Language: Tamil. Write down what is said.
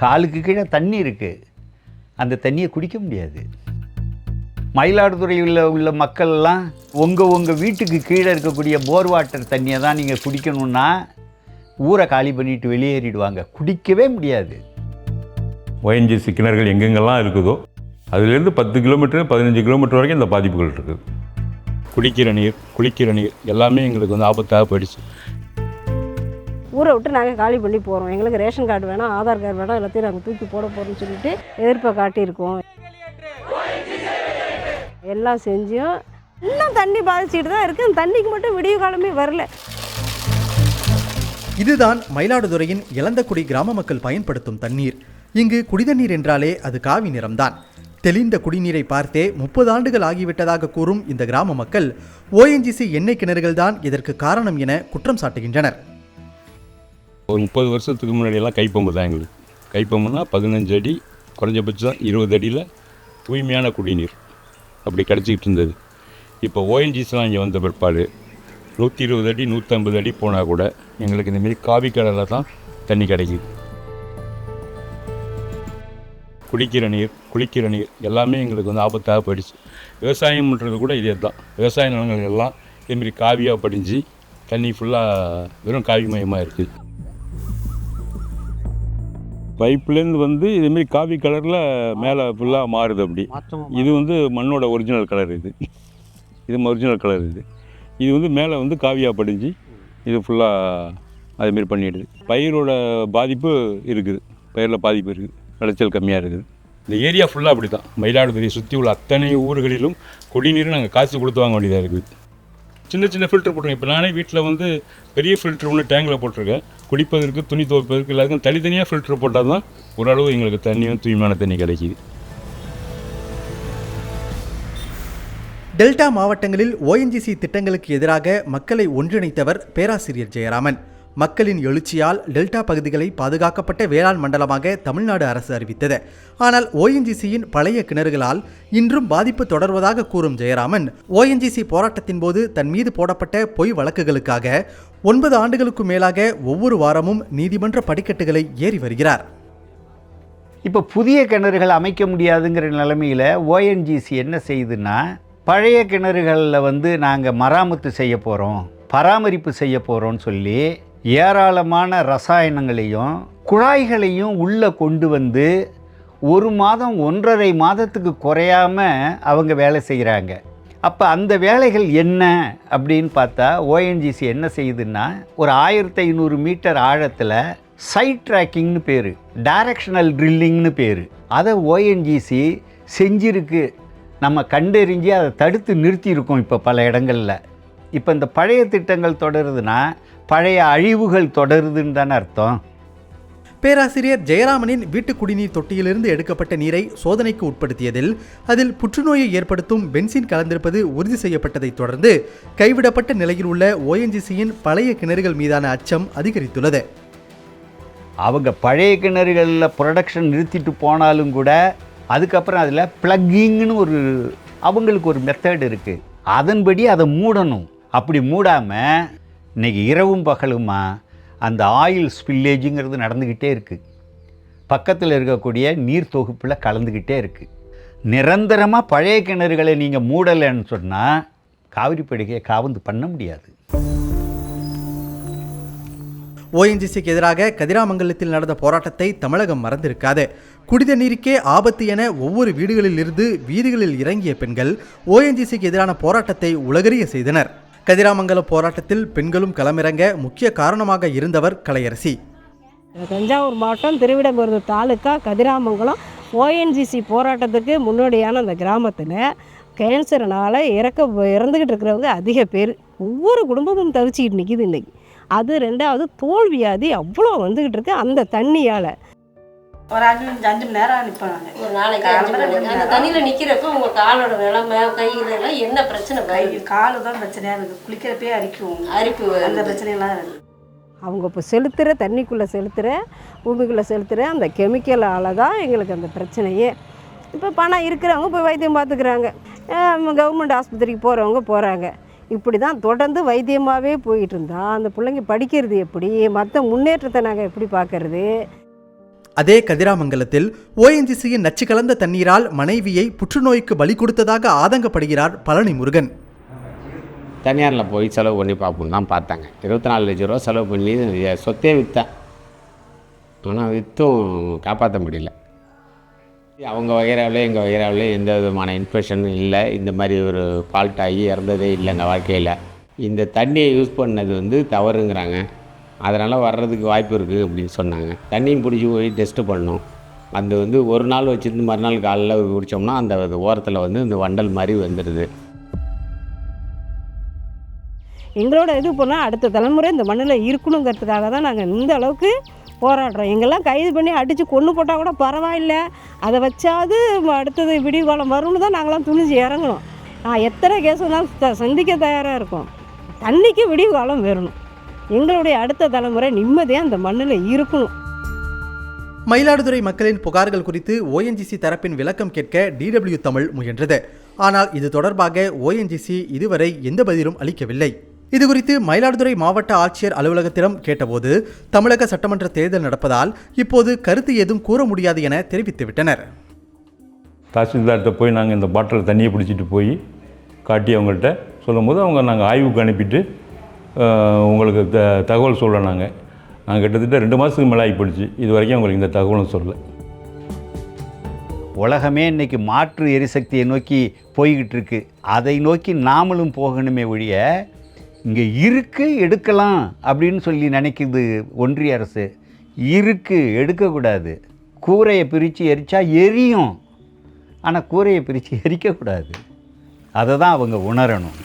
காலுக்கு கீழே தண்ணி இருக்குது, அந்த தண்ணியை குடிக்க முடியாது. மயிலாடுதுறையில் உள்ள மக்கள்லாம் உங்கள் வீட்டுக்கு கீழே இருக்கக்கூடிய போர் வாட்டர் தண்ணியை தான் நீங்கள் குடிக்கணுன்னா ஊரை காலி பண்ணிட்டு வெளியேறிடுவாங்க, குடிக்கவே முடியாது. ONGC கிணறுகள் எங்கெங்கெல்லாம் இருக்குதோ அதுலேருந்து 10 கிலோமீட்டர் 15 கிலோமீட்டர் வரைக்கும் இந்த பாதிப்புகள் இருக்குது. குடிக்கிற நீர், குளிக்கிற நீர் எல்லாமே எங்களுக்கு வந்து ஆபத்தாக போயிடுச்சு. ஊரை விட்டு நாங்கள் காலி பண்ணி போகிறோம், எங்களுக்கு ரேஷன் கார்டு வேணாம், ஆதார் கார்டு வேணாம், எல்லாத்தையும் நாங்கள் தூக்கி போட போகிறோம்னு சொல்லிட்டு எதிர்ப்பை காட்டியிருக்கோம். எல்லாம் செஞ்சும் இன்னும் தண்ணி பாதிச்சுட்டு தான் இருக்குது. அந்த தண்ணிக்கு மட்டும் விடிய காலமே வரல. இதுதான் மயிலாடுதுறையின் இளந்தக்குடி கிராம மக்கள் பயன்படுத்தும் தண்ணீர். இங்கு குடிதண்ணீர் என்றாலே அது காவி நிறம்தான். தெளிந்த குடிநீரை பார்த்தே 30 ஆண்டுகள் ஆகிவிட்டதாக கூறும் இந்த கிராம மக்கள் ONGC எண்ணெய் கிணறுகள் தான் இதற்கு காரணம் என குற்றம் சாட்டுகின்றனர். ஒரு 30 வருஷத்துக்கு முன்னாடியெல்லாம் கைப்பம்பு தான் எங்களுக்கு. கைப்பம்புனா 15 அடி, குறைஞ்சபட்சம் 20 அடியில் தூய்மையான குடிநீர் அப்படி கிடச்சிக்கிட்டு இருந்தது. இப்போ ONGCலாம் இங்கே வந்த பிற்பாடு 120 அடி 150 அடி போனால் கூட எங்களுக்கு இந்தமாரி காவி கடலில் தான் தண்ணி கிடைக்கிது. குடிக்கிற நீர், குளிக்கிற நீர் எல்லாமே எங்களுக்கு வந்து ஆபத்தாக போயிடுச்சு. விவசாயம்ன்றது கூட இதே தான். விவசாய நிலங்கள் எல்லாம் இதேமாரி காவியாக படிஞ்சு தண்ணி ஃபுல்லாக வெறும் காவி மயமாக இருக்குது. பைப்லேருந்து வந்து இதேமாரி காவி கலரில் மேலே ஃபுல்லாக மாறுது. அப்படி இது வந்து மண்ணோட ஒரிஜினல் கலர், இது ஒரிஜினல் கலர். இது வந்து மேலே வந்து காவியாக படிஞ்சு இது ஃபுல்லாக அதுமாரி பண்ணிடுது. பயிரோட பாதிப்பு இருக்குது, பயிரில் பாதிப்பு இருக்குது, விளைச்சல் கம்மியாக இருக்குது. இந்த ஏரியா ஃபுல்லாக அப்படி தான். மயிலாடுதுறையை சுற்றி உள்ள அத்தனை ஊர்களிலும் குடிநீர் நாங்கள் காசு கொடுத்து வாங்க வேண்டியதாக இருக்குது. சின்ன சின்ன ஃபில்டர் போட்டிருக்கேன். இப்போ நானே வீட்டில் வந்து பெரிய ஃபில்டர் ஒன்று டேங்கில் போட்டிருக்கேன். குடிப்பதற்கு, துணி துவைப்பதற்கு எல்லாருக்கும் தனித்தனியாக ஃபில்டர் போட்டால் தான் ஓரளவு எங்களுக்கு தண்ணியும் தூய்மையான தண்ணி கிடைக்கிது. டெல்டா மாவட்டங்களில் ONGC திட்டங்களுக்கு எதிராக மக்களை ஒன்றிணைத்தவர் பேராசிரியர் ஜெயராமன். மக்களின் எழுச்சியால் டெல்டா பகுதிகளை பாதுகாக்கப்பட்ட வேளாண் மண்டலமாக தமிழ்நாடு அரசு அறிவித்தது. ஆனால் ONGCயின் பழைய கிணறுகளால் இன்றும் பாதிப்பு தொடர்வதாக கூறும் ஜெயராமன், ONGC போராட்டத்தின் போது தன் மீது போடப்பட்ட பொய் வழக்குகளுக்காக 9 ஆண்டுகளுக்கு மேலாக ஒவ்வொரு வாரமும் நீதிமன்ற படிக்கட்டுகளை ஏறி வருகிறார். இப்போ புதிய கிணறுகள் அமைக்க முடியாதுங்கிற நிலைமையில் ONGC என்ன செய்யுதுன்னா, பழைய கிணறுகளில் வந்து நாங்கள் மராமத்து செய்ய போகிறோம், பராமரிப்பு செய்ய போகிறோன்னு சொல்லி ஏராளமான ரசாயனங்களையும் குழாய்களையும் உள்ளே கொண்டு வந்து 1 மாதம் 1.5 மாதத்துக்கு குறையாமல் அவங்க வேலை செய்கிறாங்க. அப்போ அந்த வேலைகள் என்ன அப்படின்னு பார்த்தா ONGC என்ன செய்யுதுன்னா, ஒரு 1500 மீட்டர் ஆழத்தில் சைட் ட்ராக்கிங்னு பேர், டைரக்ஷனல் ட்ரில்லிங்னு பேர், அதை ONGC செஞ்சிருக்கு. நம்ம கண்டறிஞ்சு அதை தடுத்து நிறுத்தியிருக்கோம் இப்போ பல இடங்களில். இப்போ இந்த பழைய திட்டங்கள் தொடருதுன்னா பழைய அழிவுகள் தொடருதுன்னு தானே அர்த்தம். பேராசிரியர் ஜெயராமனின் வீட்டு குடிநீர் தொட்டியிலிருந்து எடுக்கப்பட்ட நீரை சோதனைக்கு உட்படுத்தியதில் அதில் புற்றுநோயை ஏற்படுத்தும் பென்சின் கலந்திருப்பது உறுதி செய்யப்பட்டதைத் தொடர்ந்து கைவிடப்பட்ட நிலையில் உள்ள ONGCயின் பழைய கிணறுகள் மீதான அச்சம் அதிகரித்துள்ளது. அவங்க பழைய கிணறுகளில் ப்ரொடக்ஷன் நிறுத்திட்டு போனாலும் கூட அதுக்கப்புறம் அதில் ப்ளக்கிங்னு அவங்களுக்கு ஒரு மெத்தட் இருக்குது. அதன்படி அதை மூடணும். அப்படி மூடாமல் இன்றைக்கி இரவும் பகலுமா அந்த ஆயில் ஸ்பில்லேஜுங்கிறது நடந்துக்கிட்டே இருக்குது. பக்கத்தில் இருக்கக்கூடிய நீர் தொகுப்பில் கலந்துக்கிட்டே இருக்குது. நிரந்தரமாக பழைய கிணறுகளை நீங்கள் மூடலைன்னு சொன்னால் காவிரி படுகையை காவந்து பண்ண முடியாது. ONGCக்கு எதிராக கதிராமங்கலத்தில் நடந்த போராட்டத்தை தமிழகம் மறந்திருக்காது. குடித நீருக்கே ஆபத்து என ஒவ்வொரு வீடுகளில் இருந்து வீதிகளில் இறங்கிய பெண்கள் ONGCக்கு எதிரான போராட்டத்தை உலகறிய செய்தனர். கதிராமங்கல போராட்டத்தில் பெண்களும் களமிறங்க முக்கிய காரணமாக இருந்தவர் கலையரசி. தஞ்சாவூர் மாவட்டம் திருவிடம்புரம் தாலுக்கா கதிராமங்கலம் ONGC போராட்டத்துக்கு முன்னோடியான அந்த கிராமத்தில் கேன்சர்னால் இறந்துக்கிட்டு இருக்கிறவங்க அதிக பேர். ஒவ்வொரு குடும்பமும் தவிச்சிக்கிட்டு நிற்கிது இன்றைக்கி. அது 2வது தோல் வியாதி அவ்வளோ வந்துக்கிட்டு இருக்கு அந்த தண்ணியால். ஒரு 5 மணி நேரம் நிற்பாங்க ஒரு நாளைக்கு. அந்த தண்ணியில் நிற்கிறப்ப உங்கள் காலோட நிலமை கையிலலாம் என்ன பிரச்சனை? காலு தான் பிரச்சனையாக இருக்குது. குளிக்கிறப்பே அரிப்பு அந்த பிரச்சனையெல்லாம் இருக்குது. அவங்க இப்போ செலுத்துகிற தண்ணிக்குள்ளே செலுத்துகிற பூமிக்குள்ளே செலுத்துகிற அந்த கெமிக்கலால் தான் எங்களுக்கு அந்த பிரச்சனையே. இப்போ பணம் இருக்கிறவங்க போய் வைத்தியம் பார்த்துக்கிறாங்க, கவர்மெண்ட் ஆஸ்பத்திரிக்கு போகிறவங்க போகிறாங்க. இப்படி தான் தொடர்ந்து வைத்தியமாகவே போயிட்டு இருந்தால் அந்த பிள்ளைங்க படிக்கிறது எப்படி? மற்ற முன்னேற்றத்தை நாங்கள் எப்படி பார்க்கறது? அதே கதிராமங்கலத்தில் ஓஎன்ஜிசியின் நச்சு கலந்த தண்ணீரால் மனைவியை புற்றுநோய்க்கு பலி கொடுத்ததாக ஆதங்கப்படுகிறார் பழனி முருகன். தனியாரில் போய் செலவு பண்ணி பார்ப்போம் தான் பார்த்தாங்க. 24 லட்ச ரூபா செலவு பண்ணி சொத்தே விற்றேன். ஆனால் விற்றும் காப்பாற்ற முடியல. அவங்க வகைராவில் எங்கள் வகைராவில் எந்த விதமான இன்ஃபெக்ஷனும் இல்லை. இந்த மாதிரி ஒரு ஃபால்ட் ஆகி இறந்ததே இல்லை எங்கள் வாழ்க்கையில். இந்த தண்ணியை யூஸ் பண்ணது வந்து தவறுங்கிறாங்க. அதனால் வர்றதுக்கு வாய்ப்பு இருக்குது அப்படின்னு சொன்னாங்க. தண்ணியும் பிடிச்சி போய் டெஸ்ட்டு பண்ணோம். அது வந்து ஒரு நாள் வச்சுருந்து மறுநாள் காலையில் குடித்தோம்னா அந்த ஓரத்தில் வந்து இந்த வண்டல் மாதிரி வந்துடுது. எங்களோட இது போனால் அடுத்த தலைமுறை இந்த மண்ணில் இருக்கணுங்கிறதுக்காக தான் நாங்கள் இந்த அளவுக்கு போராடுறோம். எங்கெல்லாம் கைது பண்ணி அடித்து கொன்று போட்டால் கூட பரவாயில்ல, அதை வச்சாவது அடுத்தது விடிவு காலம் வரும்னு தான் நாங்களாம் துணிஞ்சு இறங்கணும். எத்தனை கேஸ் வந்தாலும் சந்திக்க தயாராக இருக்கோம். தண்ணிக்கு விடிவு காலம் வரணும். எங்களுடைய அடுத்த தலைமுறை நிம்மதியாக அந்த மண்ணில் இருக்கணும். மயிலாடுதுறை மக்களின் புகார்கள் குறித்து ஓஎன்ஜிசி தரப்பின் விளக்கம் கேட்க DW தமிழ் முயன்றது. ஆனால் இது தொடர்பாக ஓஎன்ஜிசி இதுவரை எந்த பதிலும் அளிக்கவில்லை. இதுகுறித்து மயிலாடுதுறை மாவட்ட ஆட்சியர் அலுவலகத்திடம் கேட்டபோது தமிழக சட்டமன்ற தேர்தல் நடப்பதால் இப்போது கருத்து ஏதும் கூற முடியாது என தெரிவித்துவிட்டனர். தாசில்தார்கிட்ட போய் நாங்கள் இந்த பாட்டில் தண்ணியை பிடிச்சிட்டு போய் காட்டி அவங்கள்ட்ட சொல்லும்போது அவங்க நாங்கள் ஆய்வுக்கு அனுப்பிட்டு உங்களுக்கு தகவல் சொல்கிறோம். நாங்கள் கிட்டத்தட்ட 2 மாதத்துக்கு மேலே ஆகி போயிடுச்சு. இது வரைக்கும் அவங்களுக்கு இந்த தகவலும் சொல்லலை. உலகமே இன்றைக்கி மாற்று எரிசக்தியை நோக்கி போய்கிட்டு இருக்கு. அதை நோக்கி நாமளும் போகணுமே ஒழிய இங்கே எடுக்கலாம் அப்படின்னு சொல்லி நினைக்குது ஒன்றிய அரசு. எடுக்கக்கூடாது. கூரையை பிரித்து எரித்தா எரியும், ஆனால் கூரையை பிரித்து எரிக்கக்கூடாது. அதை தான் அவங்க உணரணும்.